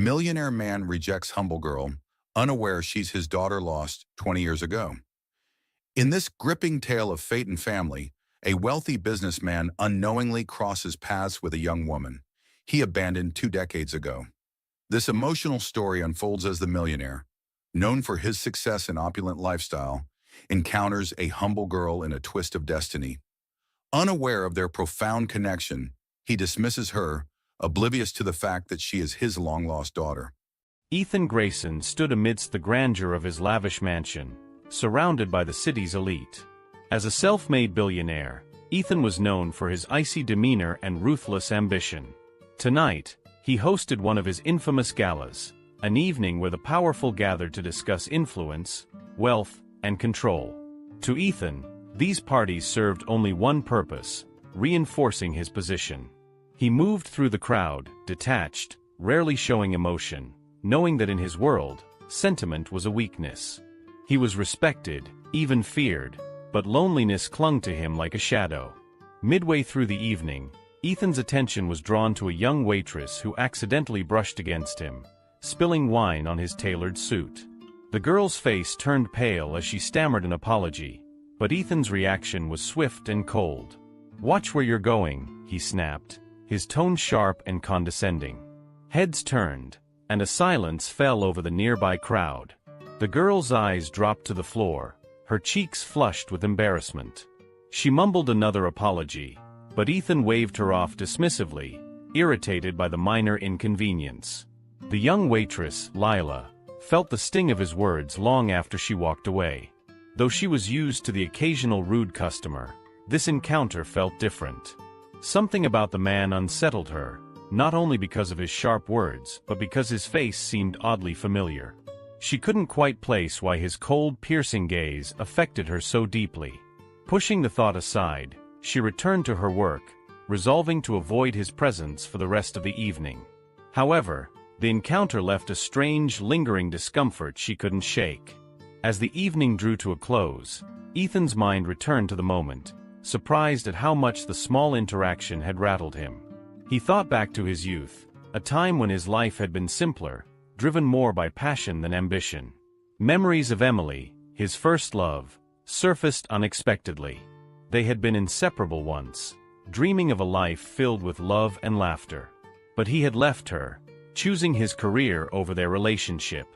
Millionaire man rejects humble girl, unaware she's his daughter lost 20 years ago. In this gripping tale of fate and family, a wealthy businessman unknowingly crosses paths with a young woman he abandoned 2 decades ago. This emotional story unfolds as the millionaire, known for his success and opulent lifestyle, encounters a humble girl in a twist of destiny. Unaware of their profound connection, he dismisses her, oblivious to the fact that she is his long-lost daughter. Ethan Grayson stood amidst the grandeur of his lavish mansion, surrounded by the city's elite. As a self-made billionaire, Ethan was known for his icy demeanor and ruthless ambition. Tonight, he hosted one of his infamous galas, an evening where the powerful gathered to discuss influence, wealth, and control. To Ethan, these parties served only one purpose: reinforcing his position. He moved through the crowd, detached, rarely showing emotion, knowing that in his world, sentiment was a weakness. He was respected, even feared, but loneliness clung to him like a shadow. Midway through the evening, Ethan's attention was drawn to a young waitress who accidentally brushed against him, spilling wine on his tailored suit. The girl's face turned pale as she stammered an apology, but Ethan's reaction was swift and cold. "Watch where you're going," he snapped, his tone sharp and condescending. Heads turned, and a silence fell over the nearby crowd. The girl's eyes dropped to the floor, her cheeks flushed with embarrassment. She mumbled another apology, but Ethan waved her off dismissively, irritated by the minor inconvenience. The young waitress, Lila, felt the sting of his words long after she walked away. Though she was used to the occasional rude customer, this encounter felt different. Something about the man unsettled her, not only because of his sharp words, but because his face seemed oddly familiar. She couldn't quite place why his cold, piercing gaze affected her so deeply. Pushing the thought aside, she returned to her work, resolving to avoid his presence for the rest of the evening. However, the encounter left a strange, lingering discomfort she couldn't shake. As the evening drew to a close, Ethan's mind returned to the moment, surprised at how much the small interaction had rattled him. He thought back to his youth, a time when his life had been simpler, driven more by passion than ambition. Memories of Emily, his first love, surfaced unexpectedly. They had been inseparable once, dreaming of a life filled with love and laughter. But he had left her, choosing his career over their relationship.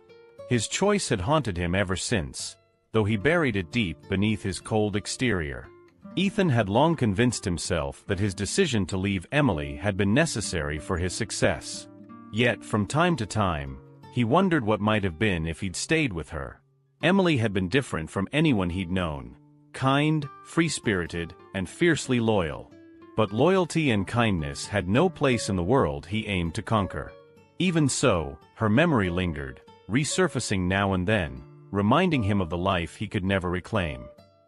His choice had haunted him ever since, though he buried it deep beneath his cold exterior. Ethan had long convinced himself that his decision to leave Emily had been necessary for his success. Yet, from time to time, he wondered what might have been if he'd stayed with her. Emily had been different from anyone he'd known, kind, free-spirited, and fiercely loyal. But loyalty and kindness had no place in the world he aimed to conquer. Even so, her memory lingered, resurfacing now and then, reminding him of the life he could never reclaim.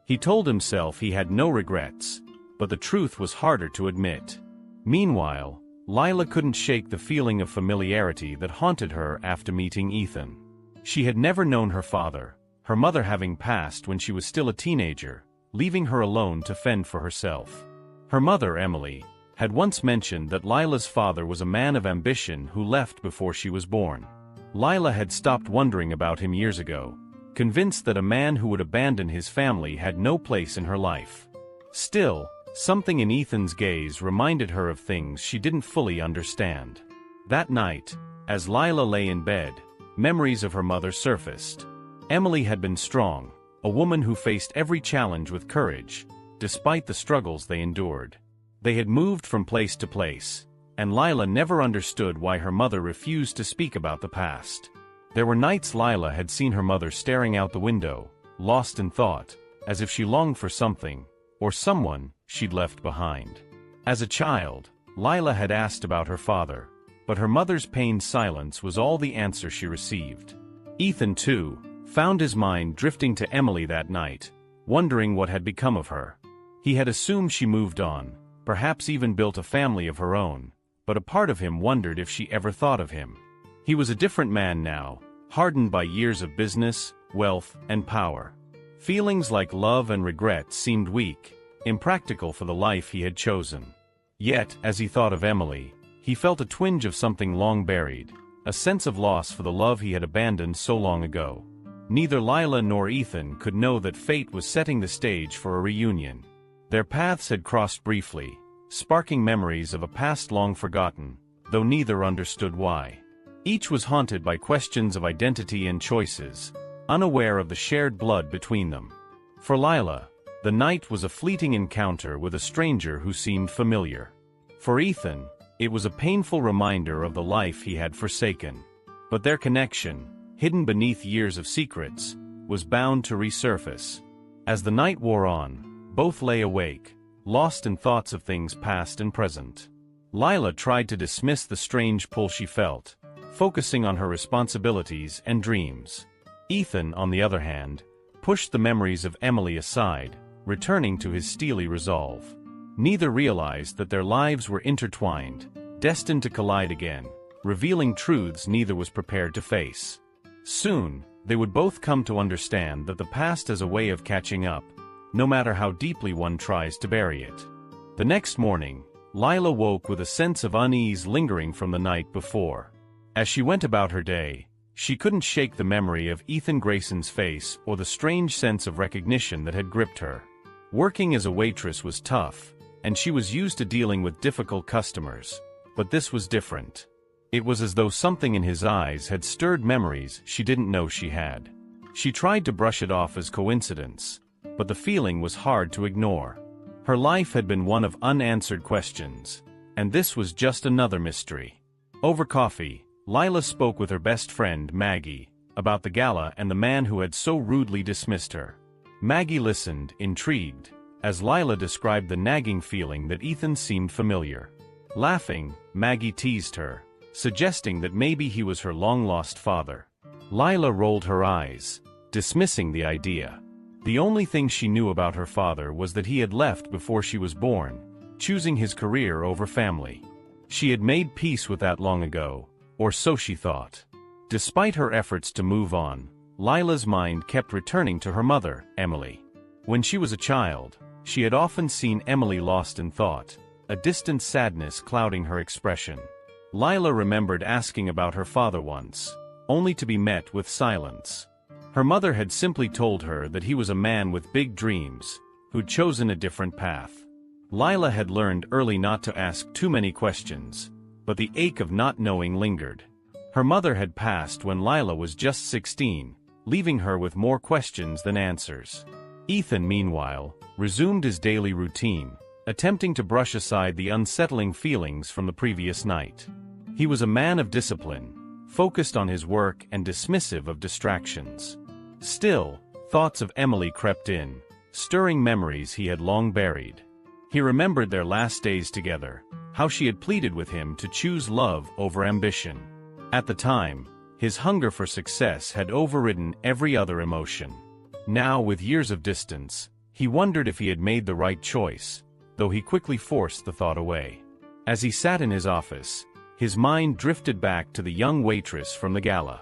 He told himself he had no regrets, but the truth was harder to admit. Meanwhile, Lila couldn't shake the feeling of familiarity that haunted her after meeting Ethan. She had never known her father, her mother having passed when she was still a teenager, leaving her alone to fend for herself. Her mother, Emily, had once mentioned that Lila's father was a man of ambition who left before she was born. Lila had stopped wondering about him years ago, convinced that a man who would abandon his family had no place in her life. Still, something in Ethan's gaze reminded her of things she didn't fully understand. That night, as Lila lay in bed, memories of her mother surfaced. Emily had been strong, a woman who faced every challenge with courage, despite the struggles they endured. They had moved from place to place, and Lila never understood why her mother refused to speak about the past. There were nights Lila had seen her mother staring out the window, lost in thought, as if she longed for something, or someone, she'd left behind. As a child, Lila had asked about her father, but her mother's pained silence was all the answer she received. Ethan, too, found his mind drifting to Emily that night, wondering what had become of her. He had assumed she moved on, perhaps even built a family of her own, but a part of him wondered if she ever thought of him. He was a different man now, hardened by years of business, wealth, and power. Feelings like love and regret seemed weak, impractical for the life he had chosen. Yet, as he thought of Emily, he felt a twinge of something long buried, a sense of loss for the love he had abandoned so long ago. Neither Lila nor Ethan could know that fate was setting the stage for a reunion. Their paths had crossed briefly, sparking memories of a past long forgotten, though neither understood why. Each was haunted by questions of identity and choices, unaware of the shared blood between them. For Lila, the night was a fleeting encounter with a stranger who seemed familiar. For Ethan, it was a painful reminder of the life he had forsaken. But their connection, hidden beneath years of secrets, was bound to resurface. As the night wore on, both lay awake, lost in thoughts of things past and present. Lila tried to dismiss the strange pull she felt, focusing on her responsibilities and dreams. Ethan, on the other hand, pushed the memories of Emily aside, returning to his steely resolve. Neither realized that their lives were intertwined, destined to collide again, revealing truths neither was prepared to face. Soon, they would both come to understand that the past has a way of catching up, no matter how deeply one tries to bury it. The next morning, Lila woke with a sense of unease lingering from the night before. As she went about her day, she couldn't shake the memory of Ethan Grayson's face or the strange sense of recognition that had gripped her. Working as a waitress was tough, and she was used to dealing with difficult customers, but this was different. It was as though something in his eyes had stirred memories she didn't know she had. She tried to brush it off as coincidence, but the feeling was hard to ignore. Her life had been one of unanswered questions, and this was just another mystery. Over coffee, Lila spoke with her best friend, Maggie, about the gala and the man who had so rudely dismissed her. Maggie listened, intrigued, as Lila described the nagging feeling that Ethan seemed familiar. Laughing, Maggie teased her, suggesting that maybe he was her long-lost father. Lila rolled her eyes, dismissing the idea. The only thing she knew about her father was that he had left before she was born, choosing his career over family. She had made peace with that long ago, or so she thought. Despite her efforts to move on, Lila's mind kept returning to her mother, Emily. When she was a child, she had often seen Emily lost in thought, a distant sadness clouding her expression. Lila remembered asking about her father once, only to be met with silence. Her mother had simply told her that he was a man with big dreams, who'd chosen a different path. Lila had learned early not to ask too many questions, but the ache of not knowing lingered. Her mother had passed when Lila was just 16, leaving her with more questions than answers. Ethan, meanwhile, resumed his daily routine, attempting to brush aside the unsettling feelings from the previous night. He was a man of discipline, focused on his work and dismissive of distractions. Still, thoughts of Emily crept in, stirring memories he had long buried. He remembered their last days together, how she had pleaded with him to choose love over ambition. At the time, his hunger for success had overridden every other emotion. Now, with years of distance, he wondered if he had made the right choice, though he quickly forced the thought away. As he sat in his office, his mind drifted back to the young waitress from the gala.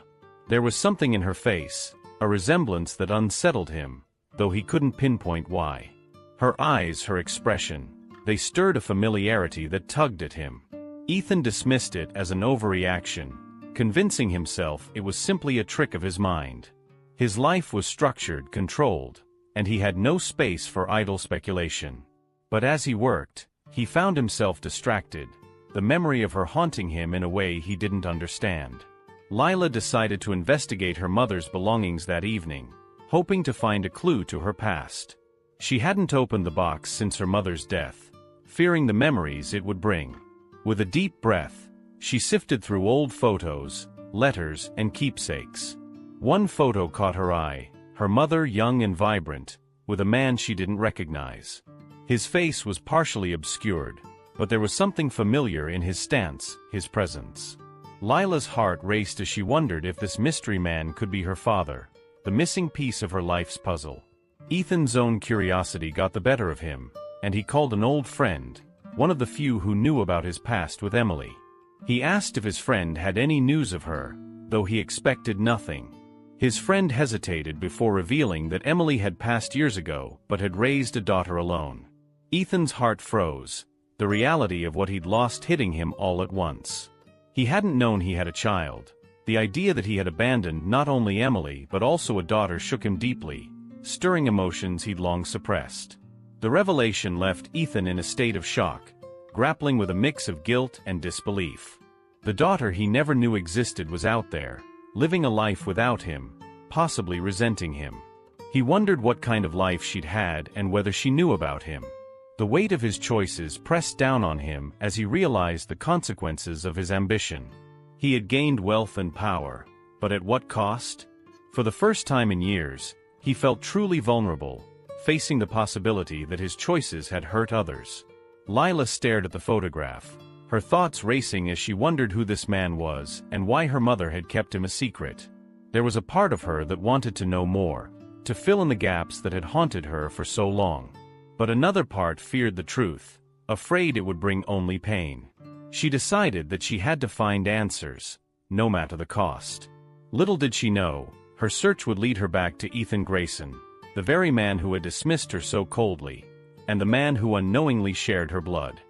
There was something in her face, a resemblance that unsettled him, though he couldn't pinpoint why. Her eyes, her expression, they stirred a familiarity that tugged at him. Ethan dismissed it as an overreaction, convincing himself it was simply a trick of his mind. His life was structured, controlled, and he had no space for idle speculation. But as he worked, he found himself distracted, the memory of her haunting him in a way he didn't understand. Lila decided to investigate her mother's belongings that evening, hoping to find a clue to her past. She hadn't opened the box since her mother's death, fearing the memories it would bring. With a deep breath, she sifted through old photos, letters, and keepsakes. One photo caught her eye, her mother young and vibrant, with a man she didn't recognize. His face was partially obscured, but there was something familiar in his stance, his presence. Lila's heart raced as she wondered if this mystery man could be her father, the missing piece of her life's puzzle. Ethan's own curiosity got the better of him, and he called an old friend, one of the few who knew about his past with Emily. He asked if his friend had any news of her, though he expected nothing. His friend hesitated before revealing that Emily had passed years ago but had raised a daughter alone. Ethan's heart froze, the reality of what he'd lost hitting him all at once. He hadn't known he had a child, The idea that he had abandoned not only Emily but also a daughter shook him deeply, stirring emotions he'd long suppressed. The revelation left Ethan in a state of shock, grappling with a mix of guilt and disbelief. The daughter he never knew existed was out there, living a life without him, possibly resenting him. He wondered what kind of life she'd had and whether she knew about him. The weight of his choices pressed down on him as he realized the consequences of his ambition. He had gained wealth and power, but at what cost? For the first time in years, he felt truly vulnerable, facing the possibility that his choices had hurt others. Lila stared at the photograph, her thoughts racing as she wondered who this man was and why her mother had kept him a secret. There was a part of her that wanted to know more, to fill in the gaps that had haunted her for so long. But another part feared the truth, afraid it would bring only pain. She decided that she had to find answers, no matter the cost. Little did she know, her search would lead her back to Ethan Grayson, the very man who had dismissed her so coldly, and the man who unknowingly shared her blood.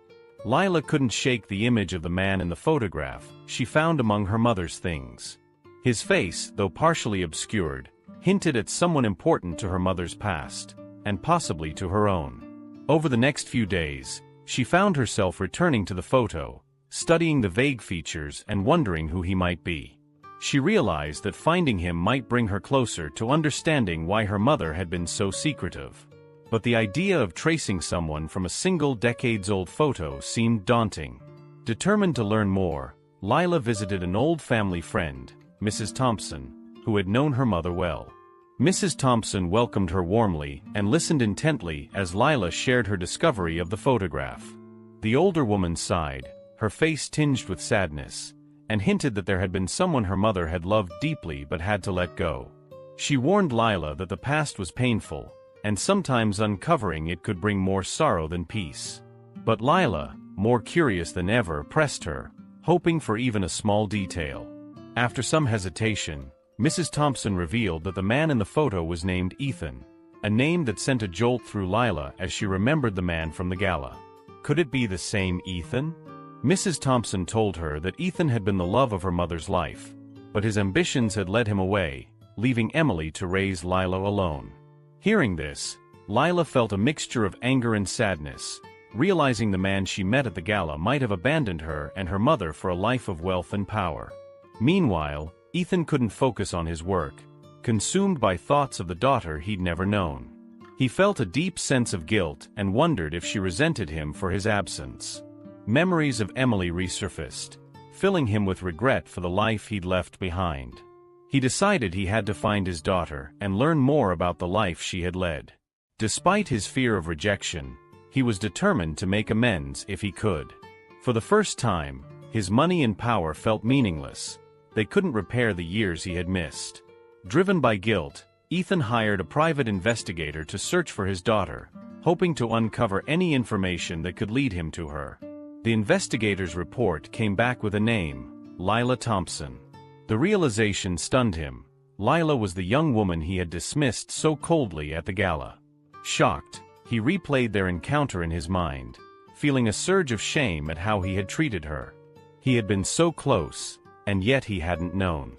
Lila couldn't shake the image of the man in the photograph she found among her mother's things. His face, though partially obscured, hinted at someone important to her mother's past, and possibly to her own. Over the next few days, she found herself returning to the photo, studying the vague features and wondering who he might be. She realized that finding him might bring her closer to understanding why her mother had been so secretive. But the idea of tracing someone from a single decades-old photo seemed daunting. Determined to learn more, Lila visited an old family friend, Mrs. Thompson, who had known her mother well. Mrs. Thompson welcomed her warmly and listened intently as Lila shared her discovery of the photograph. The older woman sighed, her face tinged with sadness, and hinted that there had been someone her mother had loved deeply but had to let go. She warned Lila that the past was painful, and sometimes uncovering it could bring more sorrow than peace. But Lila, more curious than ever, pressed her, hoping for even a small detail. After some hesitation, Mrs. Thompson revealed that the man in the photo was named Ethan, a name that sent a jolt through Lila as she remembered the man from the gala. Could it be the same Ethan? Mrs. Thompson told her that Ethan had been the love of her mother's life, but his ambitions had led him away, leaving Emily to raise Lila alone. Hearing this, Lila felt a mixture of anger and sadness, realizing the man she met at the gala might have abandoned her and her mother for a life of wealth and power. Meanwhile, Ethan couldn't focus on his work, consumed by thoughts of the daughter he'd never known. He felt a deep sense of guilt and wondered if she resented him for his absence. Memories of Emily resurfaced, filling him with regret for the life he'd left behind. He decided he had to find his daughter and learn more about the life she had led. Despite his fear of rejection, he was determined to make amends if he could. For the first time, his money and power felt meaningless. They couldn't repair the years he had missed. Driven by guilt, Ethan hired a private investigator to search for his daughter, hoping to uncover any information that could lead him to her. The investigator's report came back with a name, Lila Thompson. The realization stunned him. Lila was the young woman he had dismissed so coldly at the gala. Shocked, he replayed their encounter in his mind, feeling a surge of shame at how he had treated her. He had been so close, and yet he hadn't known.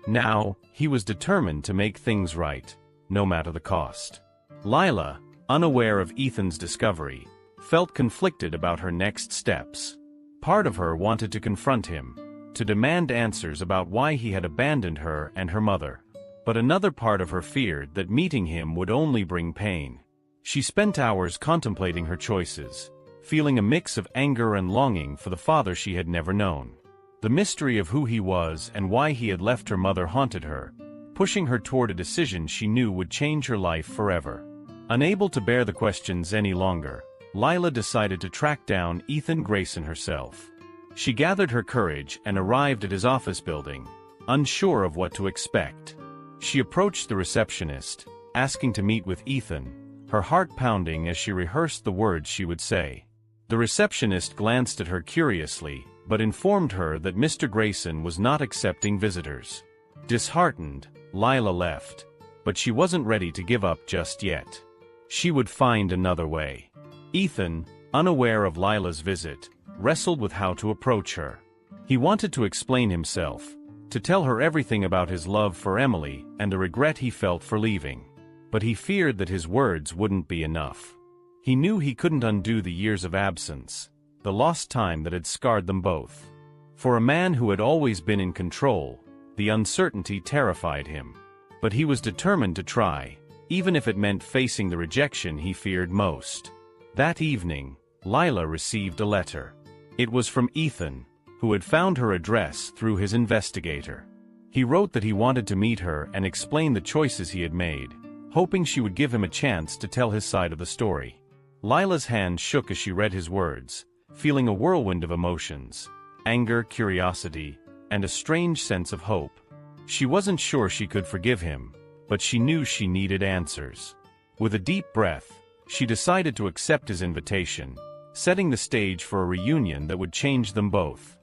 Now, he was determined to make things right, no matter the cost. Lila, unaware of Ethan's discovery, felt conflicted about her next steps. Part of her wanted to confront him, to demand answers about why he had abandoned her and her mother. But another part of her feared that meeting him would only bring pain. She spent hours contemplating her choices, feeling a mix of anger and longing for the father she had never known. The mystery of who he was and why he had left her mother haunted her, pushing her toward a decision she knew would change her life forever. Unable to bear the questions any longer, Lila decided to track down Ethan Grayson herself. She gathered her courage and arrived at his office building, unsure of what to expect. She approached the receptionist, asking to meet with Ethan, her heart pounding as she rehearsed the words she would say. The receptionist glanced at her curiously, but informed her that Mr. Grayson was not accepting visitors. Disheartened, Lila left, but she wasn't ready to give up just yet. She would find another way. Ethan, unaware of Lila's visit, wrestled with how to approach her. He wanted to explain himself, to tell her everything about his love for Emily and the regret he felt for leaving. But he feared that his words wouldn't be enough. He knew he couldn't undo the years of absence, the lost time that had scarred them both. For a man who had always been in control, the uncertainty terrified him. But he was determined to try, even if it meant facing the rejection he feared most. That evening, Lila received a letter. It was from Ethan, who had found her address through his investigator. He wrote that he wanted to meet her and explain the choices he had made, hoping she would give him a chance to tell his side of the story. Lila's hand shook as she read his words, feeling a whirlwind of emotions: anger, curiosity, and a strange sense of hope. She wasn't sure she could forgive him, but she knew she needed answers. With a deep breath, she decided to accept his invitation, setting the stage for a reunion that would change them both.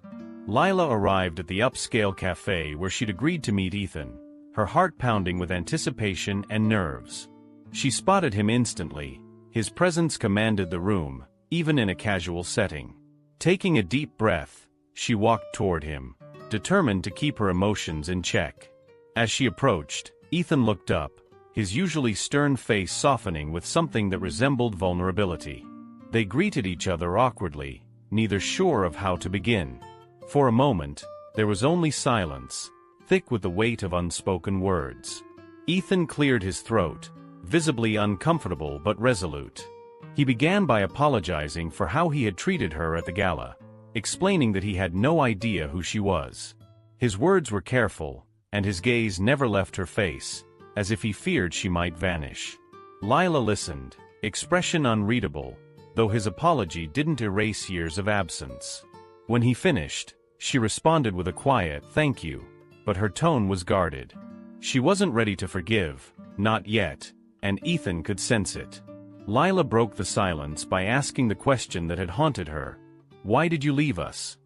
Lila arrived at the upscale cafe where she'd agreed to meet Ethan, her heart pounding with anticipation and nerves. She spotted him instantly. His presence commanded the room, even in a casual setting. Taking a deep breath, she walked toward him, determined to keep her emotions in check. As she approached, Ethan looked up, his usually stern face softening with something that resembled vulnerability. They greeted each other awkwardly, neither sure of how to begin. For a moment, there was only silence, thick with the weight of unspoken words. Ethan cleared his throat, visibly uncomfortable but resolute. He began by apologizing for how he had treated her at the gala, explaining that he had no idea who she was. His words were careful, and his gaze never left her face, as if he feared she might vanish. Lila listened, expression unreadable, though his apology didn't erase years of absence. When he finished, she responded with a quiet "thank you," but her tone was guarded. She wasn't ready to forgive, not yet, and Ethan could sense it. Lila broke the silence by asking the question that had haunted her: "Why did you leave us?"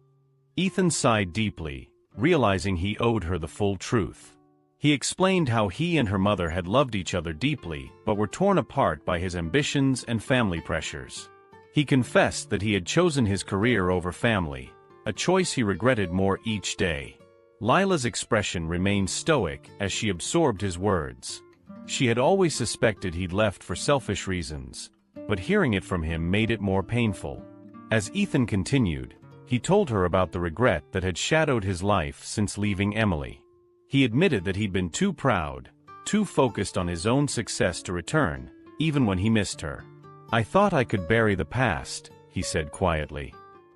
Ethan sighed deeply, realizing he owed her the full truth. He explained how he and her mother had loved each other deeply but were torn apart by his ambitions and family pressures. He confessed that he had chosen his career over family, a choice he regretted more each day. Lila's expression remained stoic as she absorbed his words. She had always suspected he'd left for selfish reasons, but hearing it from him made it more painful. As Ethan continued, he told her about the regret that had shadowed his life since leaving Emily. He admitted that he'd been too proud, too focused on his own success to return, even when he missed her. "I thought I could bury the past," he said quietly.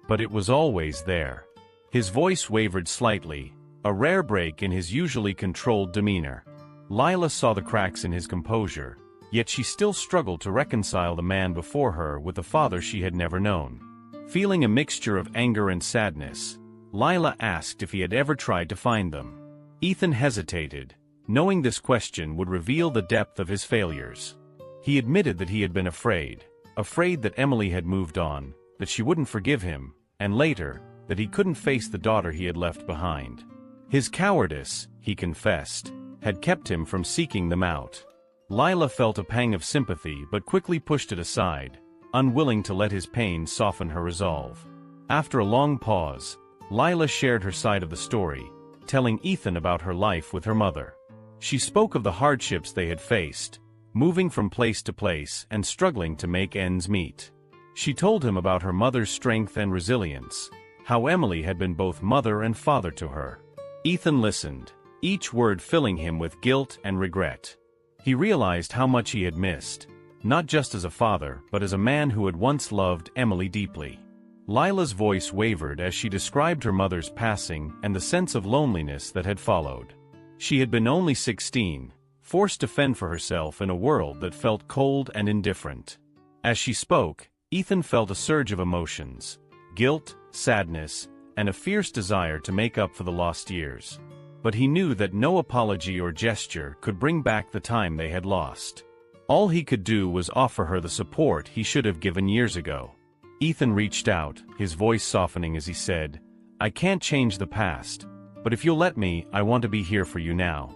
"But it was always there." His voice wavered slightly, a rare break in his usually controlled demeanor. Lila saw the cracks in his composure, yet she still struggled to reconcile the man before her with the father she had never known. Feeling a mixture of anger and sadness, Lila asked if he had ever tried to find them. Ethan hesitated, knowing this question would reveal the depth of his failures. He admitted that he had been afraid that Emily had moved on, that she wouldn't forgive him, and later, that he couldn't face the daughter he had left behind. His cowardice, he confessed, had kept him from seeking them out. Lila felt a pang of sympathy but quickly pushed it aside, unwilling to let his pain soften her resolve. After a long pause, Lila shared her side of the story, telling Ethan about her life with her mother. She spoke of the hardships they had faced, moving from place to place and struggling to make ends meet. She told him about her mother's strength and resilience, how Emily had been both mother and father to her. Ethan listened, each word filling him with guilt and regret. He realized how much he had missed, not just as a father but as a man who had once loved Emily deeply. Lila's voice wavered as she described her mother's passing and the sense of loneliness that had followed. She had been only 16, forced to fend for herself in a world that felt cold and indifferent. As she spoke, Ethan felt a surge of emotions: guilt, sadness, and a fierce desire to make up for the lost years. But he knew that no apology or gesture could bring back the time they had lost. All he could do was offer her the support he should have given years ago. Ethan reached out, his voice softening as he said, "I can't change the past, but if you'll let me, I want to be here for you now."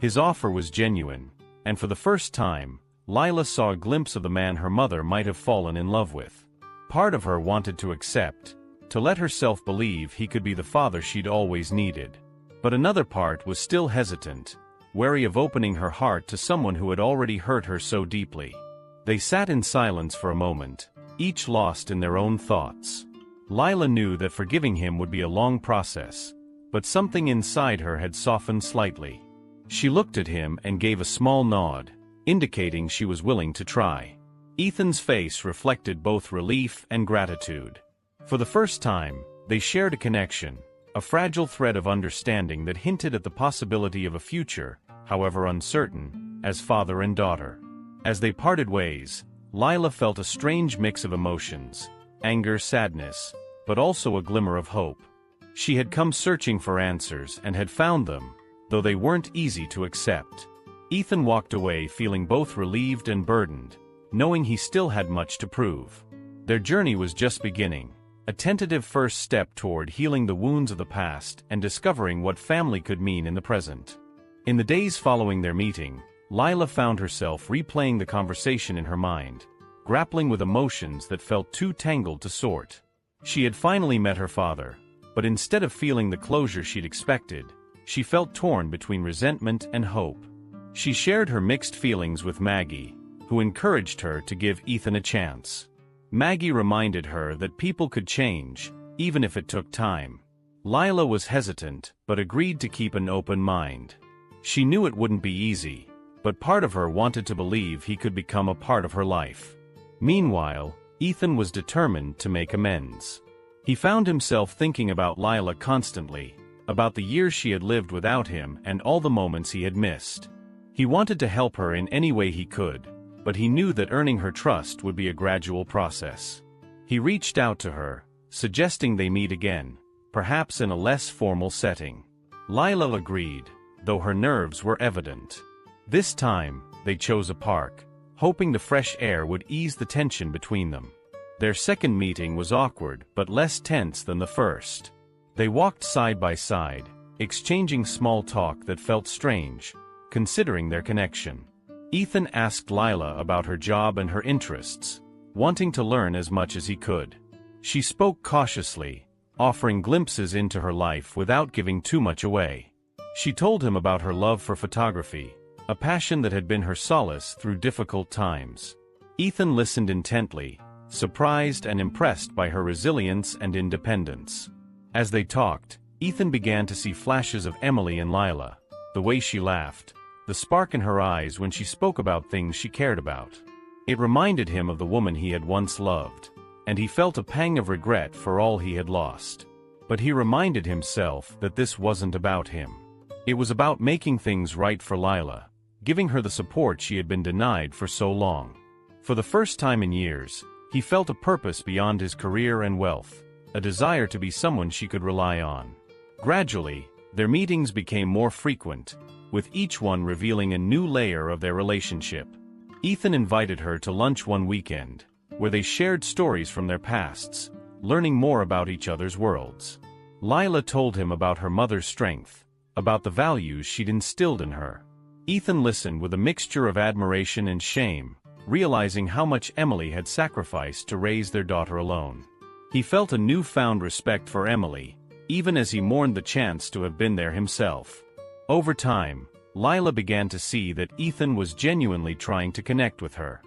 His offer was genuine, and for the first time, Lila saw a glimpse of the man her mother might have fallen in love with. Part of her wanted to accept, to let herself believe he could be the father she'd always needed. But another part was still hesitant, wary of opening her heart to someone who had already hurt her so deeply. They sat in silence for a moment, each lost in their own thoughts. Lila knew that forgiving him would be a long process, but something inside her had softened slightly. She looked at him and gave a small nod, indicating she was willing to try. Ethan's face reflected both relief and gratitude. For the first time, they shared a connection, a fragile thread of understanding that hinted at the possibility of a future, however uncertain, as father and daughter. As they parted ways, Lila felt a strange mix of emotions, anger, sadness, but also a glimmer of hope. She had come searching for answers and had found them, though they weren't easy to accept. Ethan walked away feeling both relieved and burdened, knowing he still had much to prove. Their journey was just beginning, a tentative first step toward healing the wounds of the past and discovering what family could mean in the present. In the days following their meeting, Lila found herself replaying the conversation in her mind, grappling with emotions that felt too tangled to sort. She had finally met her father, but instead of feeling the closure she'd expected, she felt torn between resentment and hope. She shared her mixed feelings with Maggie, who encouraged her to give Ethan a chance. Maggie reminded her that people could change, even if it took time. Lila was hesitant, but agreed to keep an open mind. She knew it wouldn't be easy, but part of her wanted to believe he could become a part of her life. Meanwhile, Ethan was determined to make amends. He found himself thinking about Lila constantly, about the years she had lived without him and all the moments he had missed. He wanted to help her in any way he could, but he knew that earning her trust would be a gradual process. He reached out to her, suggesting they meet again, perhaps in a less formal setting. Lila agreed, though her nerves were evident. This time, they chose a park, hoping the fresh air would ease the tension between them. Their second meeting was awkward but less tense than the first. They walked side by side, exchanging small talk that felt strange, considering their connection. Ethan asked Lila about her job and her interests, wanting to learn as much as he could. She spoke cautiously, offering glimpses into her life without giving too much away. She told him about her love for photography, a passion that had been her solace through difficult times. Ethan listened intently, surprised and impressed by her resilience and independence. As they talked, Ethan began to see flashes of Emily in Lila, the way she laughed, the spark in her eyes when she spoke about things she cared about. It reminded him of the woman he had once loved, and he felt a pang of regret for all he had lost. But he reminded himself that this wasn't about him. It was about making things right for Lila, giving her the support she had been denied for so long. For the first time in years, he felt a purpose beyond his career and wealth, a desire to be someone she could rely on. Gradually, their meetings became more frequent, with each one revealing a new layer of their relationship. Ethan invited her to lunch one weekend, where they shared stories from their pasts, learning more about each other's worlds. Lila told him about her mother's strength, about the values she'd instilled in her. Ethan listened with a mixture of admiration and shame, realizing how much Emily had sacrificed to raise their daughter alone. He felt a newfound respect for Emily, even as he mourned the chance to have been there himself. Over time, Lila began to see that Ethan was genuinely trying to connect with her.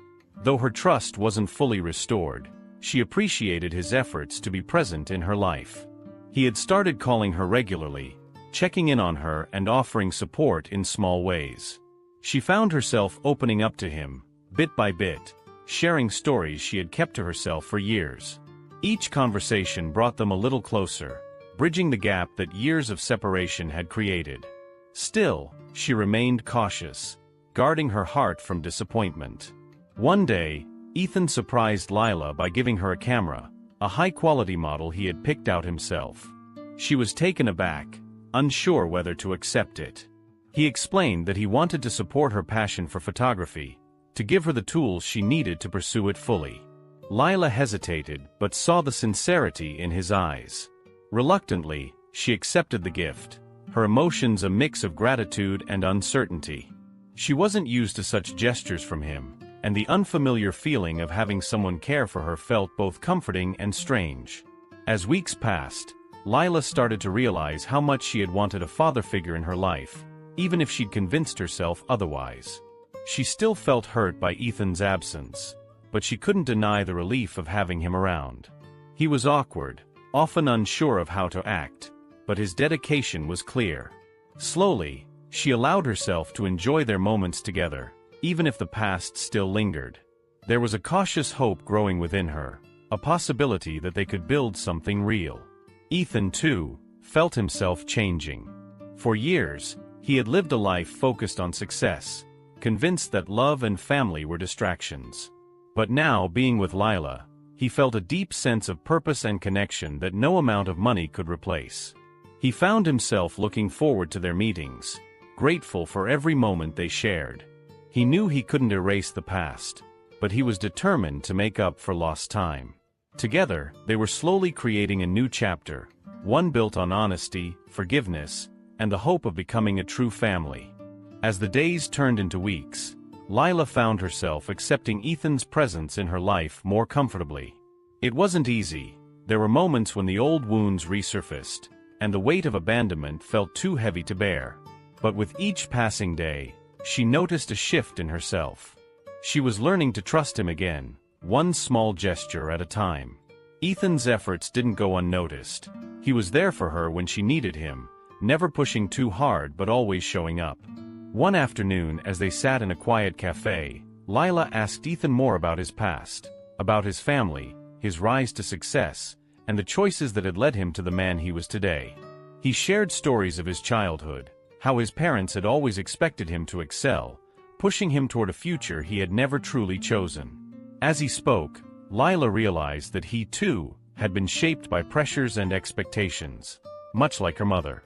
Though her trust wasn't fully restored, she appreciated his efforts to be present in her life. He had started calling her regularly, checking in on her and offering support in small ways. She found herself opening up to him, bit by bit, sharing stories she had kept to herself for years. Each conversation brought them a little closer, bridging the gap that years of separation had created. Still, she remained cautious, guarding her heart from disappointment. One day, Ethan surprised Lila by giving her a camera, a high-quality model he had picked out himself. She was taken aback, unsure whether to accept it. He explained that he wanted to support her passion for photography, to give her the tools she needed to pursue it fully. Lila hesitated but saw the sincerity in his eyes. Reluctantly, she accepted the gift, her emotions a mix of gratitude and uncertainty. She wasn't used to such gestures from him, and the unfamiliar feeling of having someone care for her felt both comforting and strange. As weeks passed, Lila started to realize how much she had wanted a father figure in her life, even if she'd convinced herself otherwise. She still felt hurt by Ethan's absence, but she couldn't deny the relief of having him around. He was awkward, often unsure of how to act, but his dedication was clear. Slowly, she allowed herself to enjoy their moments together, even if the past still lingered. There was a cautious hope growing within her, a possibility that they could build something real. Ethan, too, felt himself changing. For years, he had lived a life focused on success, convinced that love and family were distractions. But now, being with Lila, he felt a deep sense of purpose and connection that no amount of money could replace. He found himself looking forward to their meetings, grateful for every moment they shared. He knew he couldn't erase the past, but he was determined to make up for lost time. Together, they were slowly creating a new chapter, one built on honesty, forgiveness, and the hope of becoming a true family. As the days turned into weeks, Lila found herself accepting Ethan's presence in her life more comfortably. It wasn't easy. There were moments when the old wounds resurfaced, and the weight of abandonment felt too heavy to bear. But with each passing day, she noticed a shift in herself. She was learning to trust him again, one small gesture at a time. Ethan's efforts didn't go unnoticed. He was there for her when she needed him, never pushing too hard but always showing up. One afternoon, as they sat in a quiet cafe, Lila asked Ethan more about his past, about his family, his rise to success, and the choices that had led him to the man he was today. He shared stories of his childhood, how his parents had always expected him to excel, pushing him toward a future he had never truly chosen. As he spoke, Lila realized that he, too, had been shaped by pressures and expectations, much like her mother.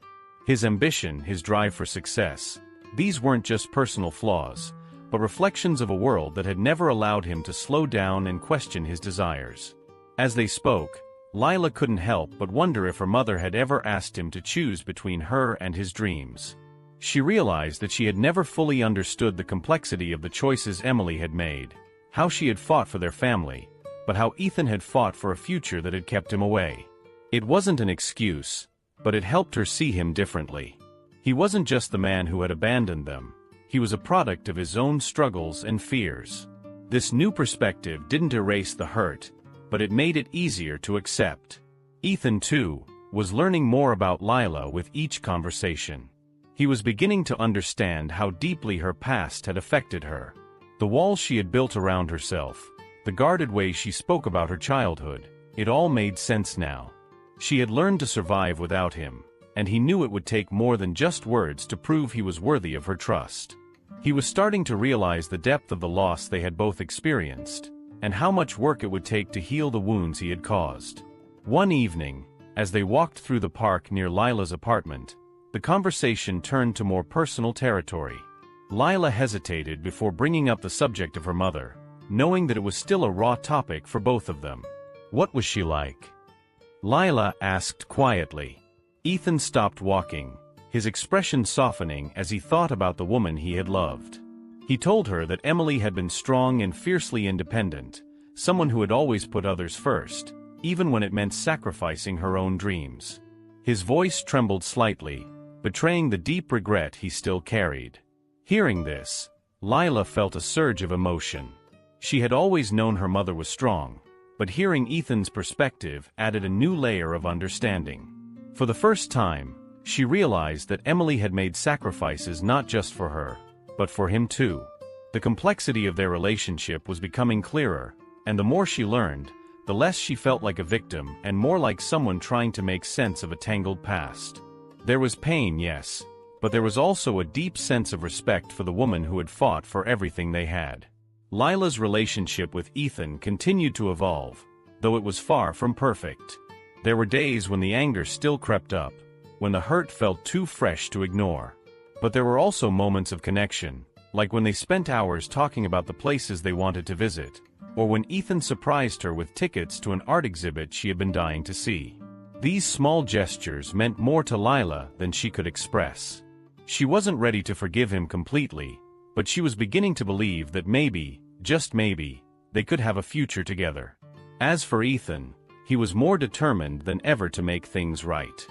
His ambition, his drive for success, these weren't just personal flaws, but reflections of a world that had never allowed him to slow down and question his desires. As they spoke, Lila couldn't help but wonder if her mother had ever asked him to choose between her and his dreams. She realized that she had never fully understood the complexity of the choices Emily had made, how she had fought for their family, but how Ethan had fought for a future that had kept him away. It wasn't an excuse, but it helped her see him differently. He wasn't just the man who had abandoned them, he was a product of his own struggles and fears. This new perspective didn't erase the hurt, but it made it easier to accept. Ethan, too, was learning more about Lila with each conversation. He was beginning to understand how deeply her past had affected her. The walls she had built around herself, the guarded way she spoke about her childhood, it all made sense now. She had learned to survive without him, and he knew it would take more than just words to prove he was worthy of her trust. He was starting to realize the depth of the loss they had both experienced, and how much work it would take to heal the wounds he had caused. One evening, as they walked through the park near Lila's apartment, the conversation turned to more personal territory. Lila hesitated before bringing up the subject of her mother, knowing that it was still a raw topic for both of them. What was she like? Lila asked quietly. Ethan stopped walking, his expression softening as he thought about the woman he had loved. He told her that Emily had been strong and fiercely independent, someone who had always put others first, even when it meant sacrificing her own dreams. His voice trembled slightly, betraying the deep regret he still carried. Hearing this, Lila felt a surge of emotion. She had always known her mother was strong, but hearing Ethan's perspective added a new layer of understanding. For the first time, she realized that Emily had made sacrifices not just for her, but for him too. The complexity of their relationship was becoming clearer, and the more she learned, the less she felt like a victim and more like someone trying to make sense of a tangled past. There was pain, yes, but there was also a deep sense of respect for the woman who had fought for everything they had. Lila's relationship with Ethan continued to evolve, though it was far from perfect. There were days when the anger still crept up, when the hurt felt too fresh to ignore. But there were also moments of connection, like when they spent hours talking about the places they wanted to visit, or when Ethan surprised her with tickets to an art exhibit she had been dying to see. These small gestures meant more to Lila than she could express. She wasn't ready to forgive him completely, but she was beginning to believe that maybe, just maybe, they could have a future together. As for Ethan, he was more determined than ever to make things right.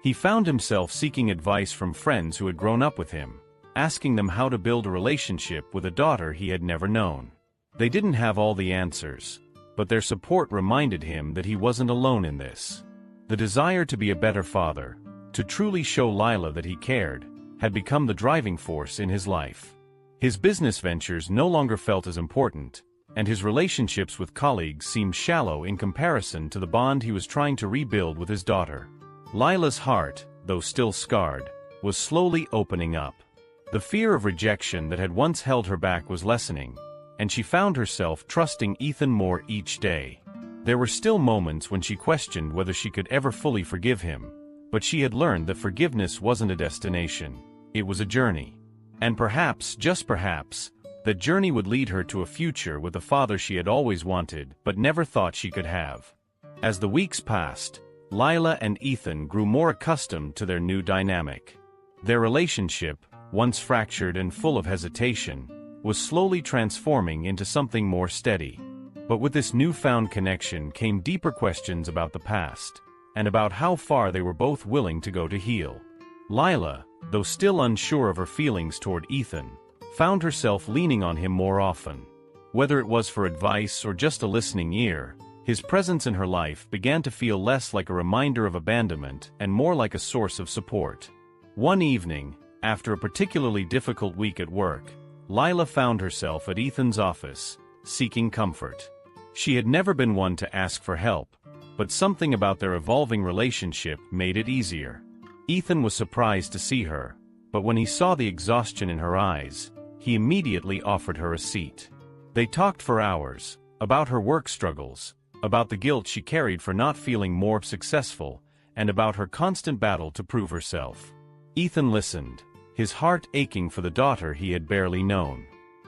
He found himself seeking advice from friends who had grown up with him, asking them how to build a relationship with a daughter he had never known. They didn't have all the answers, but their support reminded him that he wasn't alone in this. The desire to be a better father, to truly show Lila that he cared, had become the driving force in his life. His business ventures no longer felt as important, and his relationships with colleagues seemed shallow in comparison to the bond he was trying to rebuild with his daughter. Lila's heart, though still scarred, was slowly opening up. The fear of rejection that had once held her back was lessening, and she found herself trusting Ethan more each day. There were still moments when she questioned whether she could ever fully forgive him, but she had learned that forgiveness wasn't a destination, it was a journey. And perhaps, just perhaps, that journey would lead her to a future with the father she had always wanted but never thought she could have. As the weeks passed, Lila and Ethan grew more accustomed to their new dynamic. Their relationship, once fractured and full of hesitation, was slowly transforming into something more steady. But with this newfound connection came deeper questions about the past, and about how far they were both willing to go to heal. Lila, though still unsure of her feelings toward Ethan, found herself leaning on him more often. Whether it was for advice or just a listening ear, his presence in her life began to feel less like a reminder of abandonment and more like a source of support. One evening, after a particularly difficult week at work, Lila found herself at Ethan's office, seeking comfort. She had never been one to ask for help, but something about their evolving relationship made it easier. Ethan was surprised to see her, but when he saw the exhaustion in her eyes, he immediately offered her a seat. They talked for hours, about her work struggles, about the guilt she carried for not feeling more successful, and about her constant battle to prove herself. Ethan listened, his heart aching for the daughter he had barely known.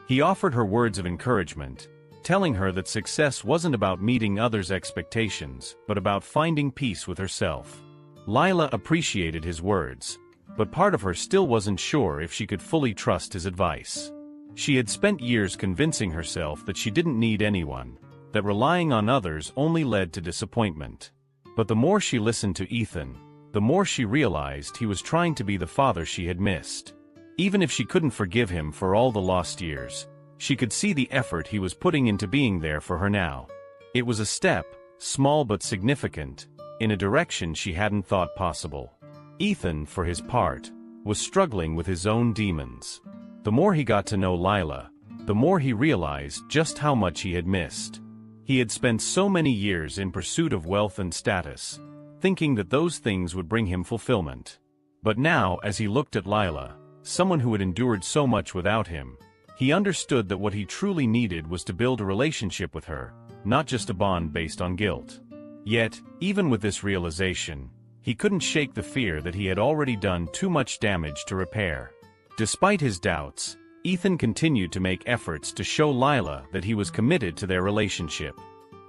He offered her words of encouragement, telling her that success wasn't about meeting others' expectations, but about finding peace with herself. Lila appreciated his words, but part of her still wasn't sure if she could fully trust his advice. She had spent years convincing herself that she didn't need anyone, that relying on others only led to disappointment. But the more she listened to Ethan, the more she realized he was trying to be the father she had missed. Even if she couldn't forgive him for all the lost years, she could see the effort he was putting into being there for her now. It was a step, small but significant, in a direction she hadn't thought possible. Ethan, for his part, was struggling with his own demons. The more he got to know Lila, the more he realized just how much he had missed. He had spent so many years in pursuit of wealth and status, thinking that those things would bring him fulfillment. But now, as he looked at Lila, someone who had endured so much without him, he understood that what he truly needed was to build a relationship with her, not just a bond based on guilt. Yet, even with this realization, he couldn't shake the fear that he had already done too much damage to repair. Despite his doubts, Ethan continued to make efforts to show Lila that he was committed to their relationship.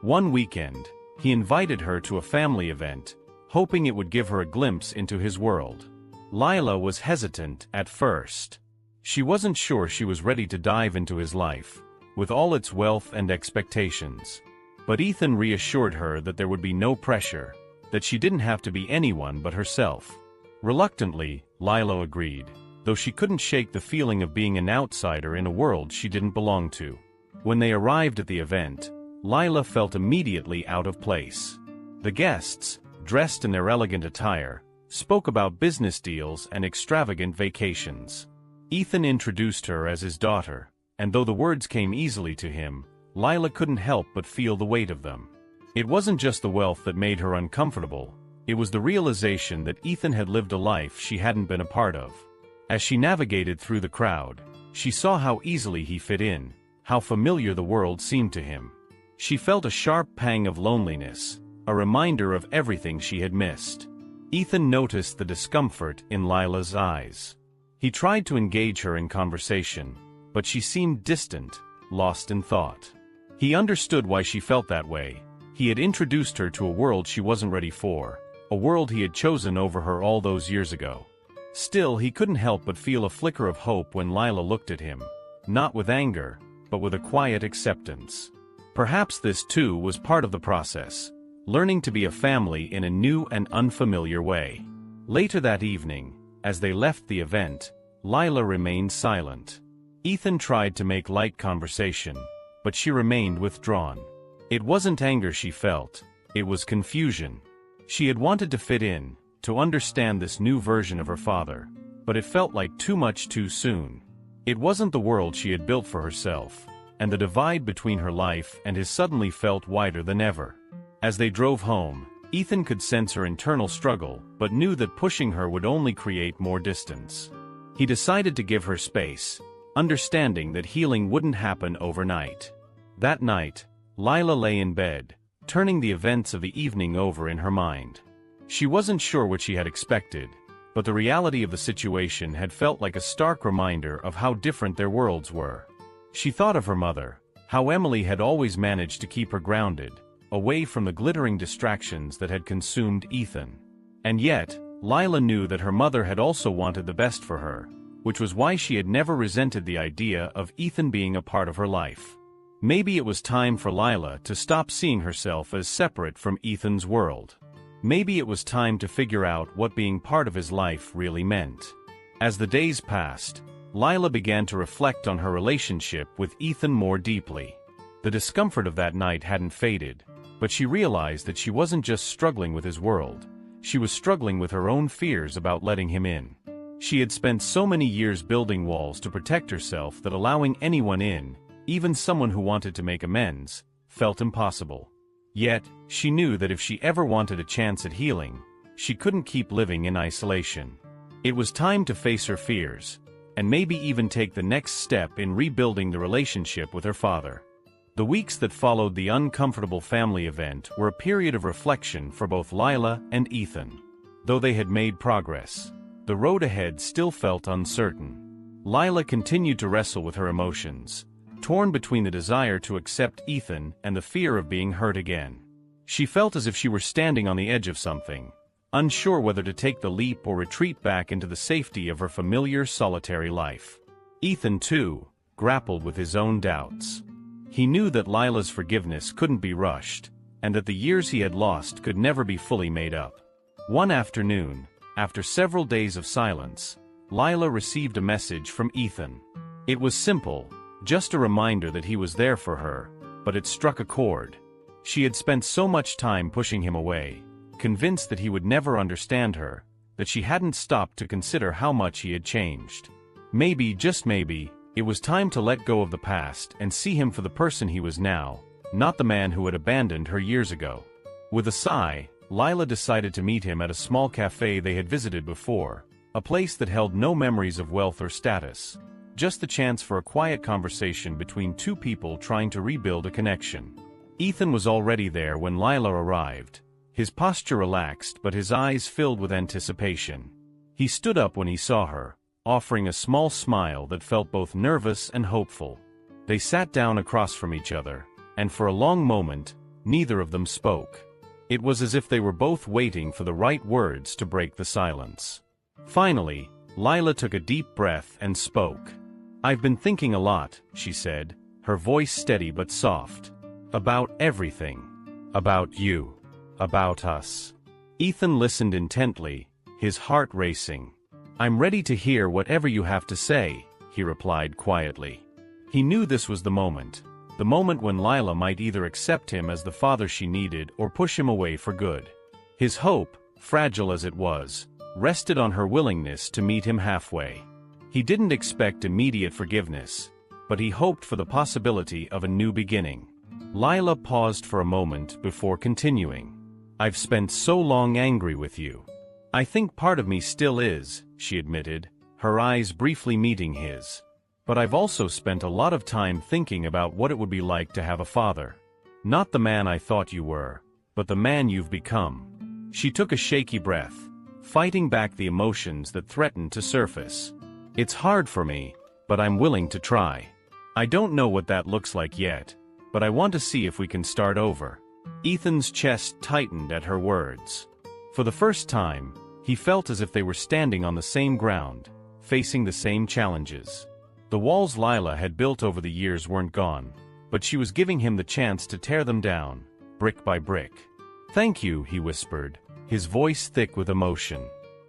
One weekend, he invited her to a family event, hoping it would give her a glimpse into his world. Lila was hesitant at first. She wasn't sure she was ready to dive into his life, with all its wealth and expectations. But Ethan reassured her that there would be no pressure, that she didn't have to be anyone but herself. Reluctantly, Lila agreed, though she couldn't shake the feeling of being an outsider in a world she didn't belong to. When they arrived at the event, Lila felt immediately out of place. The guests, dressed in their elegant attire, spoke about business deals and extravagant vacations. Ethan introduced her as his daughter, and though the words came easily to him, Lila couldn't help but feel the weight of them. It wasn't just the wealth that made her uncomfortable, it was the realization that Ethan had lived a life she hadn't been a part of. As she navigated through the crowd, she saw how easily he fit in, how familiar the world seemed to him. She felt a sharp pang of loneliness, a reminder of everything she had missed. Ethan noticed the discomfort in Lila's eyes. He tried to engage her in conversation, but she seemed distant, lost in thought. He understood why she felt that way. He had introduced her to a world she wasn't ready for, a world he had chosen over her all those years ago. Still, he couldn't help but feel a flicker of hope when Lila looked at him, not with anger, but with a quiet acceptance. Perhaps this too was part of the process. learning to be a family in a new and unfamiliar way. Later that evening, as they left the event, Lila remained silent. Ethan tried to make light conversation, but she remained withdrawn. It wasn't anger she felt, it was confusion. She had wanted to fit in, to understand this new version of her father, but it felt like too much too soon. It wasn't the world she had built for herself, and the divide between her life and his suddenly felt wider than ever. As they drove home, Ethan could sense her internal struggle, but knew that pushing her would only create more distance. He decided to give her space, understanding that healing wouldn't happen overnight. That night, Lila lay in bed, turning the events of the evening over in her mind. She wasn't sure what she had expected, but the reality of the situation had felt like a stark reminder of how different their worlds were. She thought of her mother, how Emily had always managed to keep her grounded, away from the glittering distractions that had consumed Ethan. And yet, Lila knew that her mother had also wanted the best for her, which was why she had never resented the idea of Ethan being a part of her life. Maybe it was time for Lila to stop seeing herself as separate from Ethan's world. Maybe it was time to figure out what being part of his life really meant. As the days passed, Lila began to reflect on her relationship with Ethan more deeply. The discomfort of that night hadn't faded, but she realized that she wasn't just struggling with his world, she was struggling with her own fears about letting him in. She had spent so many years building walls to protect herself that allowing anyone in, even someone who wanted to make amends, felt impossible. Yet, she knew that if she ever wanted a chance at healing, she couldn't keep living in isolation. It was time to face her fears, and maybe even take the next step in rebuilding the relationship with her father. The weeks that followed the uncomfortable family event were a period of reflection for both Lila and Ethan. Though they had made progress, the road ahead still felt uncertain. Lila continued to wrestle with her emotions, torn between the desire to accept Ethan and the fear of being hurt again. She felt as if she were standing on the edge of something, unsure whether to take the leap or retreat back into the safety of her familiar solitary life. Ethan, too, grappled with his own doubts. He knew that Lila's forgiveness couldn't be rushed, and that the years he had lost could never be fully made up. One afternoon, after several days of silence, Lila received a message from Ethan. It was simple, just a reminder that he was there for her, but it struck a chord. She had spent so much time pushing him away, convinced that he would never understand her, that she hadn't stopped to consider how much he had changed. Maybe, just maybe, it was time to let go of the past and see him for the person he was now, not the man who had abandoned her years ago. With a sigh, Lila decided to meet him at a small cafe they had visited before, a place that held no memories of wealth or status, just the chance for a quiet conversation between two people trying to rebuild a connection. Ethan was already there when Lila arrived, his posture relaxed but his eyes filled with anticipation. He stood up when he saw her, offering a small smile that felt both nervous and hopeful. They sat down across from each other, and for a long moment, neither of them spoke. It was as if they were both waiting for the right words to break the silence. Finally, Lila took a deep breath and spoke. "I've been thinking a lot," she said, her voice steady but soft. "About everything. About you. About us." Ethan listened intently, his heart racing. "I'm ready to hear whatever you have to say," he replied quietly. He knew this was the moment when Lila might either accept him as the father she needed or push him away for good. His hope, fragile as it was, rested on her willingness to meet him halfway. He didn't expect immediate forgiveness, but he hoped for the possibility of a new beginning. Lila paused for a moment before continuing. "I've spent so long angry with you. I think part of me still is," she admitted, her eyes briefly meeting his. "But I've also spent a lot of time thinking about what it would be like to have a father. Not the man I thought you were, but the man you've become." She took a shaky breath, fighting back the emotions that threatened to surface. "It's hard for me, but I'm willing to try. I don't know what that looks like yet, but I want to see if we can start over." Ethan's chest tightened at her words. For the first time, he felt as if they were standing on the same ground, facing the same challenges. The walls Lila had built over the years weren't gone, but she was giving him the chance to tear them down, brick by brick. "Thank you," he whispered, his voice thick with emotion.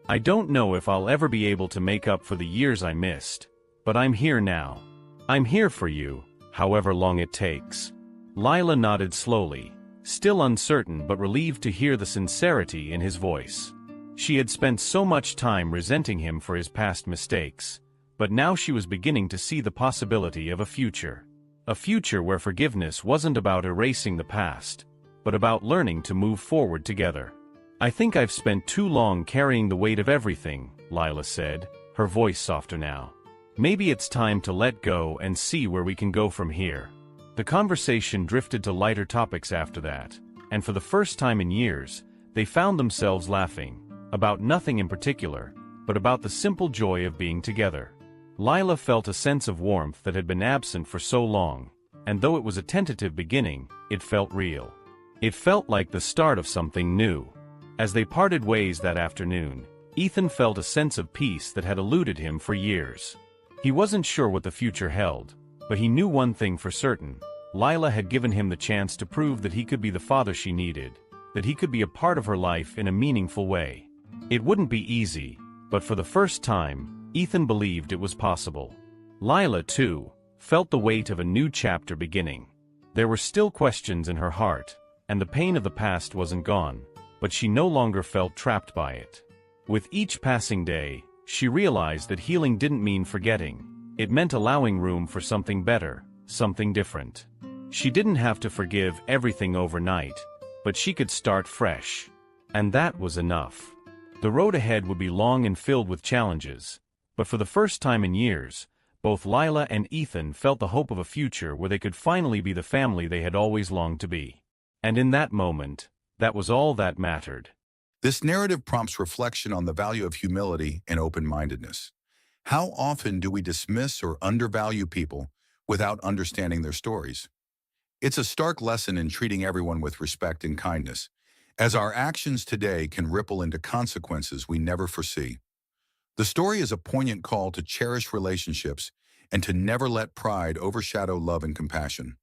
"I don't know if I'll ever be able to make up for the years I missed, but I'm here now. I'm here for you, however long it takes." Lila nodded slowly, still uncertain but relieved to hear the sincerity in his voice. She had spent so much time resenting him for his past mistakes, but now she was beginning to see the possibility of a future. A future where forgiveness wasn't about erasing the past, but about learning to move forward together. "I think I've spent too long carrying the weight of everything," Lila said, her voice softer now. "Maybe it's time to let go and see where we can go from here." The conversation drifted to lighter topics after that, and for the first time in years, they found themselves laughing, about nothing in particular, but about the simple joy of being together. Lila felt a sense of warmth that had been absent for so long, and though it was a tentative beginning, it felt real. It felt like the start of something new. As they parted ways that afternoon, Ethan felt a sense of peace that had eluded him for years. He wasn't sure what the future held, but he knew one thing for certain: Lila had given him the chance to prove that he could be the father she needed, that he could be a part of her life in a meaningful way. It wouldn't be easy, but for the first time, Ethan believed it was possible. Lila, too, felt the weight of a new chapter beginning. There were still questions in her heart, and the pain of the past wasn't gone, but she no longer felt trapped by it. With each passing day, she realized that healing didn't mean forgetting. It meant allowing room for something better, something different. She didn't have to forgive everything overnight, but she could start fresh. And that was enough. The road ahead would be long and filled with challenges, but for the first time in years, both Lila and Ethan felt the hope of a future where they could finally be the family they had always longed to be. And in that moment, that was all that mattered. This narrative prompts reflection on the value of humility and open-mindedness. How often do we dismiss or undervalue people without understanding their stories? It's a stark lesson in treating everyone with respect and kindness, as our actions today can ripple into consequences we never foresee. The story is a poignant call to cherish relationships and to never let pride overshadow love and compassion.